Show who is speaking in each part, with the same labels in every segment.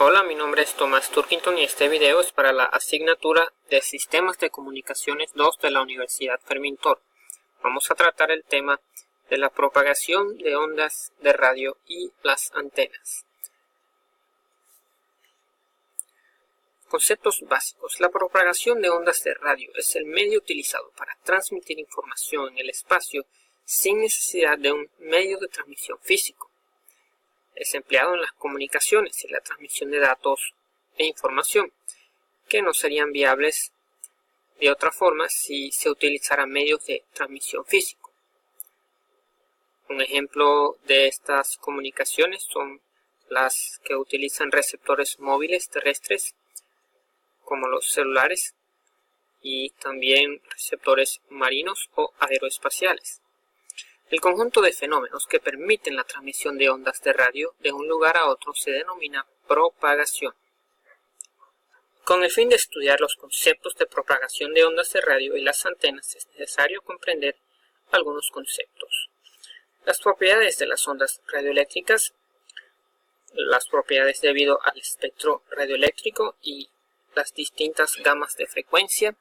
Speaker 1: Hola, mi nombre es Tomás Turkington y este video es para la asignatura de Sistemas de Comunicaciones 2 de la Universidad Fermín Toro. Vamos a tratar el tema de la propagación de ondas de radio y las antenas. Conceptos básicos. La propagación de ondas de radio es el medio utilizado para transmitir información en el espacio sin necesidad de un medio de transmisión físico. Es empleado en las comunicaciones y la transmisión de datos e información, que no serían viables de otra forma si se utilizaran medios de transmisión físico. Un ejemplo de estas comunicaciones son las que utilizan receptores móviles terrestres, como los celulares, y también receptores marinos o aeroespaciales. El conjunto de fenómenos que permiten la transmisión de ondas de radio de un lugar a otro se denomina propagación. Con el fin de estudiar los conceptos de propagación de ondas de radio y las antenas es necesario comprender algunos conceptos. Las propiedades de las ondas radioeléctricas, las propiedades debido al espectro radioeléctrico y las distintas gamas de frecuencia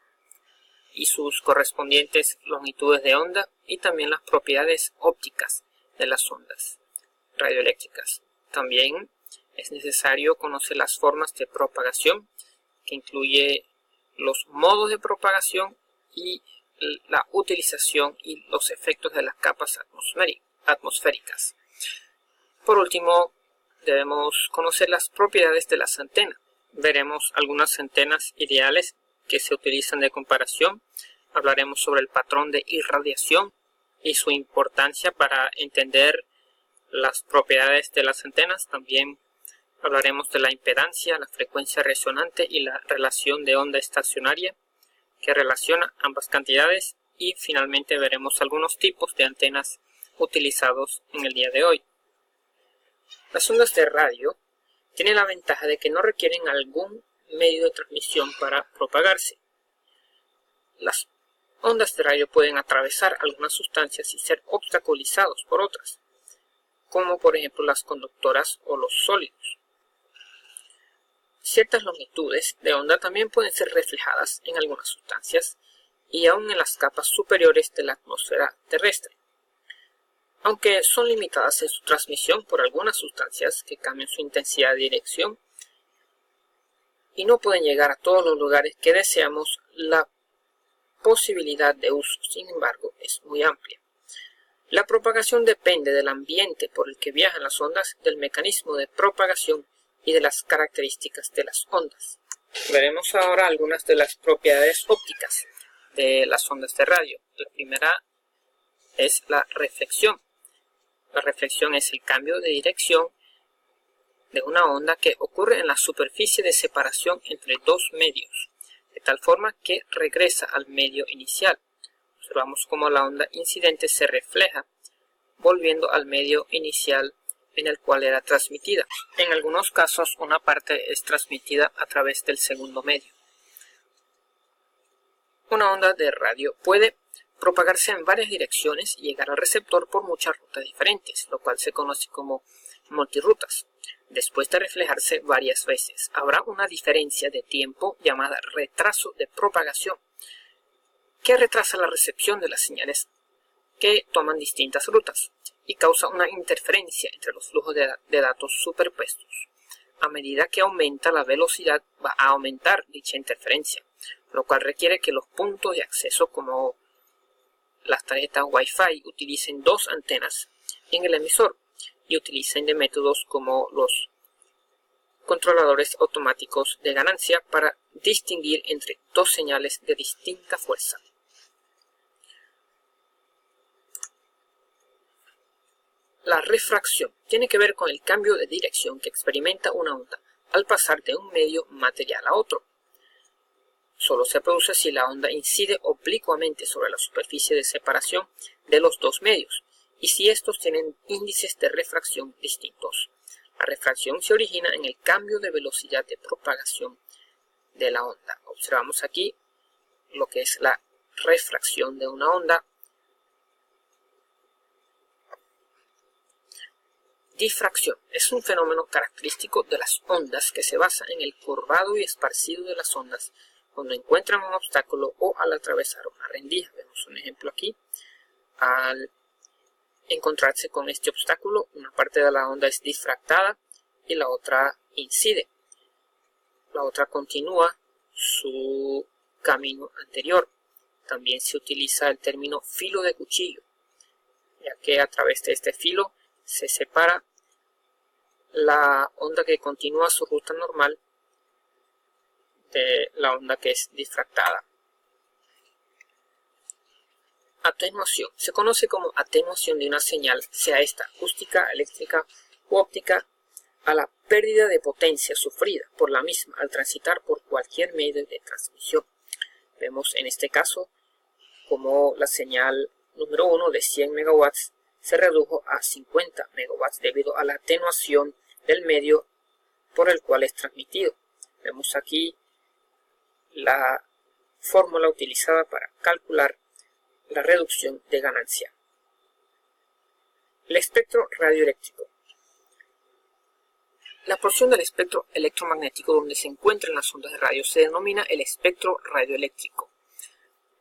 Speaker 1: y sus correspondientes longitudes de onda, y también las propiedades ópticas de las ondas radioeléctricas. También es necesario conocer las formas de propagación, que incluye los modos de propagación y la utilización y los efectos de las capas atmosféricas. Por último, debemos conocer las propiedades de las antenas. Veremos algunas antenas ideales que se utilizan de comparación. Hablaremos sobre el patrón de irradiación y su importancia para entender las propiedades de las antenas. También hablaremos de la impedancia, la frecuencia resonante y la relación de onda estacionaria que relaciona ambas cantidades, y finalmente veremos algunos tipos de antenas utilizados en el día de hoy. Las ondas de radio tienen la ventaja de que no requieren algún medio de transmisión para propagarse. Las ondas de radio pueden atravesar algunas sustancias y ser obstaculizados por otras, como por ejemplo las conductoras o los sólidos. Ciertas longitudes de onda también pueden ser reflejadas en algunas sustancias y aún en las capas superiores de la atmósfera terrestre, aunque son limitadas en su transmisión por algunas sustancias que cambian su intensidad de dirección y no pueden llegar a todos los lugares que deseamos. La posibilidad de uso, sin embargo, es muy amplia. La propagación depende del ambiente por el que viajan las ondas, del mecanismo de propagación y de las características de las ondas. Veremos ahora algunas de las propiedades ópticas de las ondas de radio. La primera es la reflexión. La reflexión es el cambio de dirección de una onda que ocurre en la superficie de separación entre dos medios, de tal forma que regresa al medio inicial. Observamos cómo la onda incidente se refleja, volviendo al medio inicial en el cual era transmitida. En algunos casos, una parte es transmitida a través del segundo medio. Una onda de radio puede propagarse en varias direcciones y llegar al receptor por muchas rutas diferentes, lo cual se conoce como multirrutas. Después de reflejarse varias veces, habrá una diferencia de tiempo llamada retraso de propagación, que retrasa la recepción de las señales que toman distintas rutas y causa una interferencia entre los flujos de datos superpuestos. A medida que aumenta la velocidad, va a aumentar dicha interferencia, lo cual requiere que los puntos de acceso, como las tarjetas Wi-Fi, utilicen dos antenas en el emisor y utilicen de métodos como los controladores automáticos de ganancia para distinguir entre dos señales de distinta fuerza. La refracción tiene que ver con el cambio de dirección que experimenta una onda al pasar de un medio material a otro. Solo se produce si la onda incide oblicuamente sobre la superficie de separación de los dos medios y si estos tienen índices de refracción distintos. La refracción se origina en el cambio de velocidad de propagación de la onda. Observamos aquí lo que es la refracción de una onda. Difracción es un fenómeno característico de las ondas que se basa en el curvado y esparcido de las ondas cuando encuentran un obstáculo o al atravesar una rendija. Vemos un ejemplo aquí. Al encontrarse con este obstáculo, una parte de la onda es difractada y la otra incide. La otra continúa su camino anterior. También se utiliza el término filo de cuchillo, ya que a través de este filo se separa la onda que continúa su ruta normal de la onda que es difractada. Atenuación. Se conoce como atenuación de una señal, sea esta acústica, eléctrica u óptica, a la pérdida de potencia sufrida por la misma al transitar por cualquier medio de transmisión. Vemos en este caso como la señal número 1 de 100 megawatts se redujo a 50 megawatts debido a la atenuación del medio por el cual es transmitido. Vemos aquí la fórmula utilizada para calcular la reducción de ganancia. El espectro radioeléctrico. La porción del espectro electromagnético donde se encuentran las ondas de radio se denomina el espectro radioeléctrico.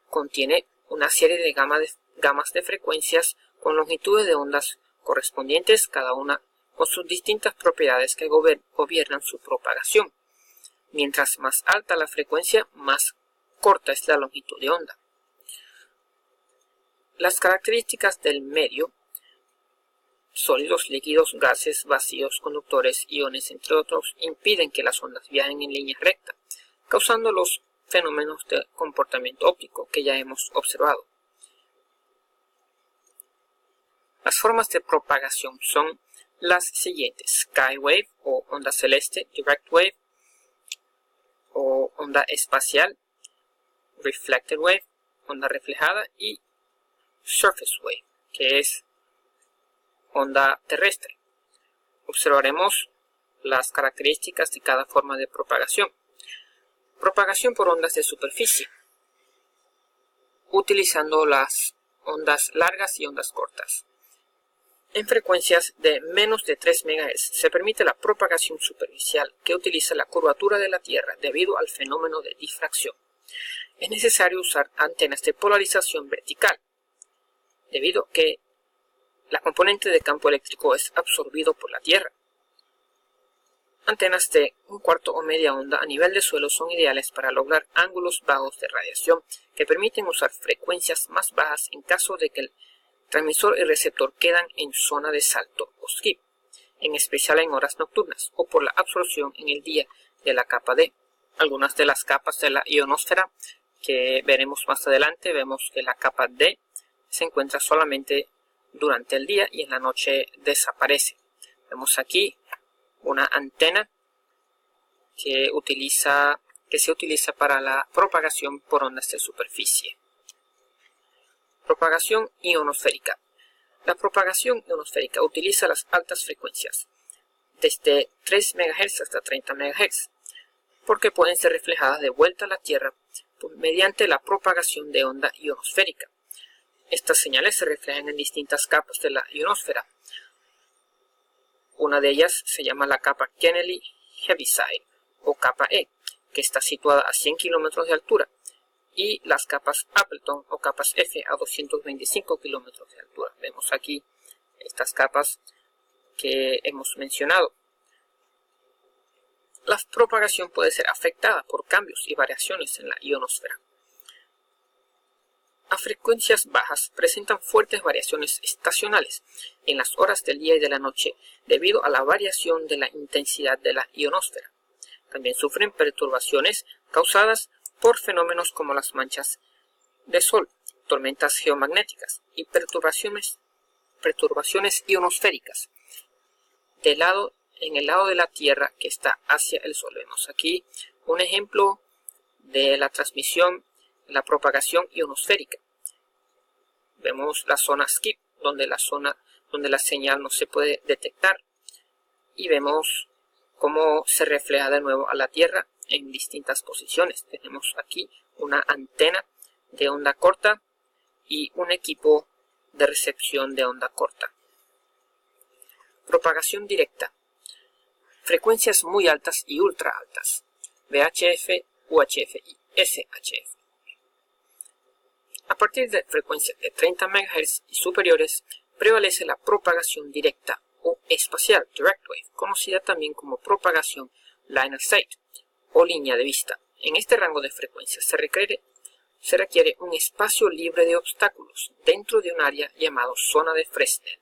Speaker 1: Contiene una serie de gamas de frecuencias con longitudes de ondas correspondientes, cada una con sus distintas propiedades que gobiernan su propagación. Mientras más alta la frecuencia, más corta es la longitud de onda. Las características del medio, sólidos, líquidos, gases, vacíos, conductores, iones, entre otros, impiden que las ondas viajen en línea recta, causando los fenómenos de comportamiento óptico que ya hemos observado. Las formas de propagación son las siguientes: Skywave o onda celeste, Direct Wave o onda espacial, Reflected Wave, onda reflejada, y Surface Wave, que es onda terrestre. Observaremos las características de cada forma de propagación. Propagación por ondas de superficie, utilizando las ondas largas y ondas cortas. En frecuencias de menos de 3 MHz se permite la propagación superficial, que utiliza la curvatura de la Tierra debido al fenómeno de difracción. Es necesario usar antenas de polarización vertical, debido a que la componente de campo eléctrico es absorbido por la Tierra. Antenas de un cuarto o media onda a nivel de suelo son ideales para lograr ángulos bajos de radiación que permiten usar frecuencias más bajas en caso de que el transmisor y receptor quedan en zona de salto o skip, en especial en horas nocturnas o por la absorción en el día de la capa D. Algunas de las capas de la ionosfera que veremos más adelante, vemos que la capa D se encuentra solamente durante el día y en la noche desaparece. Vemos aquí una antena que se utiliza para la propagación por ondas de superficie. Propagación ionosférica. La propagación ionosférica utiliza las altas frecuencias, desde 3 MHz hasta 30 MHz, porque pueden ser reflejadas de vuelta a la Tierra mediante la propagación de onda ionosférica. Estas señales se reflejan en distintas capas de la ionosfera. Una de ellas se llama la capa Kennedy-Heaviside o capa E, que está situada a 100 km de altura, y las capas Appleton o capas F a 225 km de altura. Vemos aquí estas capas que hemos mencionado. La propagación puede ser afectada por cambios y variaciones en la ionosfera. A frecuencias bajas presentan fuertes variaciones estacionales en las horas del día y de la noche debido a la variación de la intensidad de la ionosfera. También sufren perturbaciones causadas por fenómenos como las manchas de sol, tormentas geomagnéticas y perturbaciones ionosféricas en el lado de la Tierra que está hacia el Sol. Vemos aquí un ejemplo de la transmisión, la propagación ionosférica. Vemos la zona skip, donde la señal no se puede detectar, y vemos cómo se refleja de nuevo a la Tierra en distintas posiciones. Tenemos aquí una antena de onda corta y un equipo de recepción de onda corta. Propagación directa. Frecuencias muy altas y ultra altas. VHF, UHF y SHF. A partir de frecuencias de 30 MHz y superiores, prevalece la propagación directa o espacial, direct wave, conocida también como propagación line of sight o línea de vista. En este rango de frecuencias se requiere un espacio libre de obstáculos dentro de un área llamado zona de Fresnel,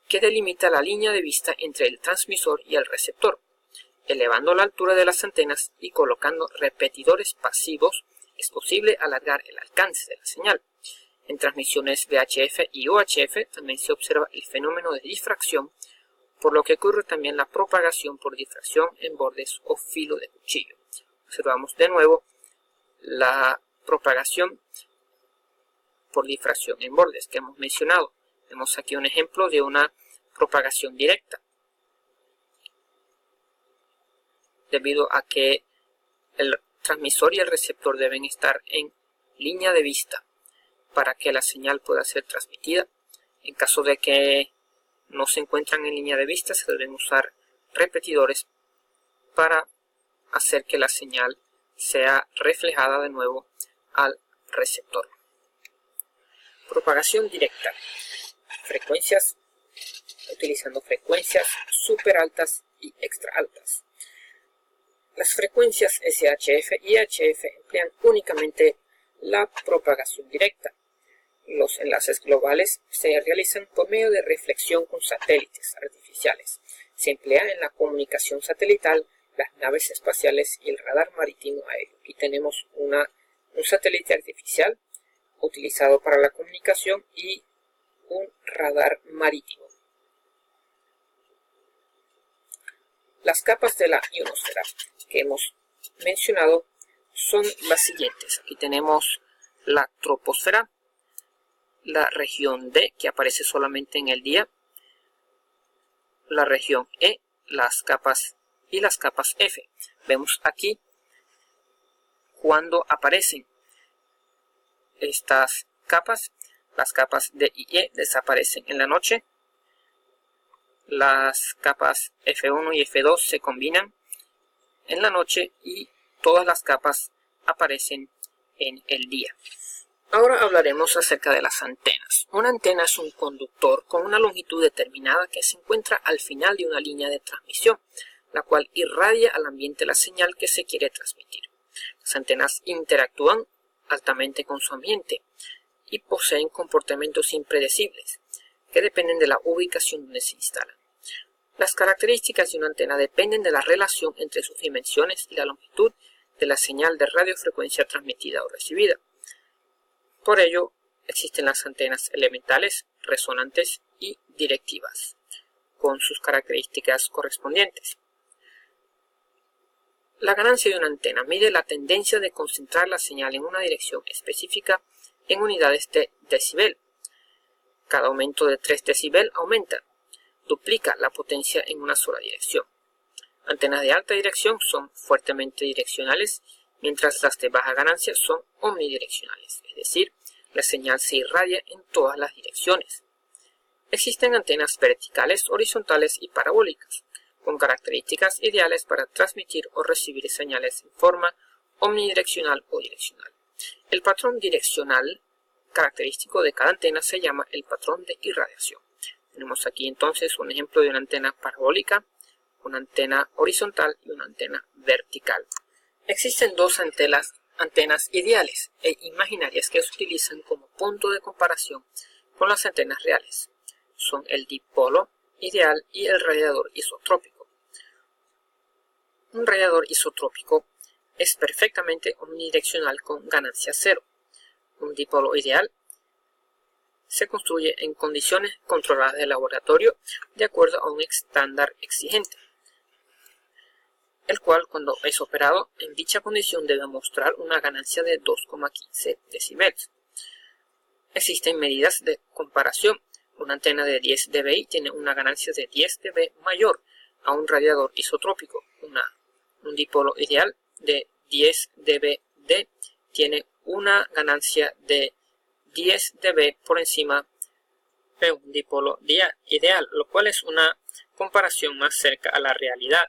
Speaker 1: que delimita la línea de vista entre el transmisor y el receptor. Elevando la altura de las antenas y colocando repetidores pasivos, es posible alargar el alcance de la señal. En transmisiones VHF y UHF también se observa el fenómeno de difracción, por lo que ocurre también la propagación por difracción en bordes o filo de cuchillo. Observamos de nuevo la propagación por difracción en bordes que hemos mencionado. Vemos aquí un ejemplo de una propagación directa, debido a que el transmisor y el receptor deben estar en línea de vista para que la señal pueda ser transmitida. En caso de que no se encuentran en línea de vista, se deben usar repetidores para hacer que la señal sea reflejada de nuevo al receptor. Propagación directa. Frecuencias, utilizando frecuencias super altas y extra altas. Las frecuencias SHF y HF emplean únicamente la propagación directa. Los enlaces globales se realizan por medio de reflexión con satélites artificiales. Se emplea en la comunicación satelital, las naves espaciales y el radar marítimo aéreo. Aquí tenemos un satélite artificial utilizado para la comunicación y un radar marítimo. Las capas de la ionosfera que hemos mencionado son las siguientes. Aquí tenemos la troposfera, la región D, que aparece solamente en el día, la región E, las capas y las capas F. Vemos aquí cuando aparecen estas capas. Las capas D y E desaparecen en la noche. Las capas F1 y F2 se combinan en la noche y todas las capas aparecen en el día. Ahora hablaremos acerca de las antenas. Una antena es un conductor con una longitud determinada que se encuentra al final de una línea de transmisión, la cual irradia al ambiente la señal que se quiere transmitir. Las antenas interactúan altamente con su ambiente y poseen comportamientos impredecibles que dependen de la ubicación donde se instalan. Las características de una antena dependen de la relación entre sus dimensiones y la longitud de la señal de radiofrecuencia transmitida o recibida. Por ello, existen las antenas elementales, resonantes y directivas, con sus características correspondientes. La ganancia de una antena mide la tendencia de concentrar la señal en una dirección específica en unidades de decibel. Cada aumento de 3 decibel duplica la potencia en una sola dirección. Antenas de alta dirección son fuertemente direccionales, mientras las de baja ganancia son omnidireccionales, es decir, la señal se irradia en todas las direcciones. Existen antenas verticales, horizontales y parabólicas, con características ideales para transmitir o recibir señales en forma omnidireccional o direccional. El patrón direccional característico de cada antena se llama el patrón de irradiación. Tenemos aquí entonces un ejemplo de una antena parabólica, una antena horizontal y una antena vertical. Existen dos antenas ideales e imaginarias que se utilizan como punto de comparación con las antenas reales. Son el dipolo ideal y el radiador isotrópico. Un radiador isotrópico es perfectamente omnidireccional con ganancia cero. Un dipolo ideal se construye en condiciones controladas de laboratorio de acuerdo a un estándar exigente, el cual cuando es operado en dicha condición debe mostrar una ganancia de 2,15 decibeles. Existen medidas de comparación. Una antena de 10 dBi tiene una ganancia de 10 dB mayor a un radiador isotrópico. Un dipolo ideal de 10 dBd tiene una ganancia de 10 dB por encima es un dipolo ideal, lo cual es una comparación más cerca a la realidad.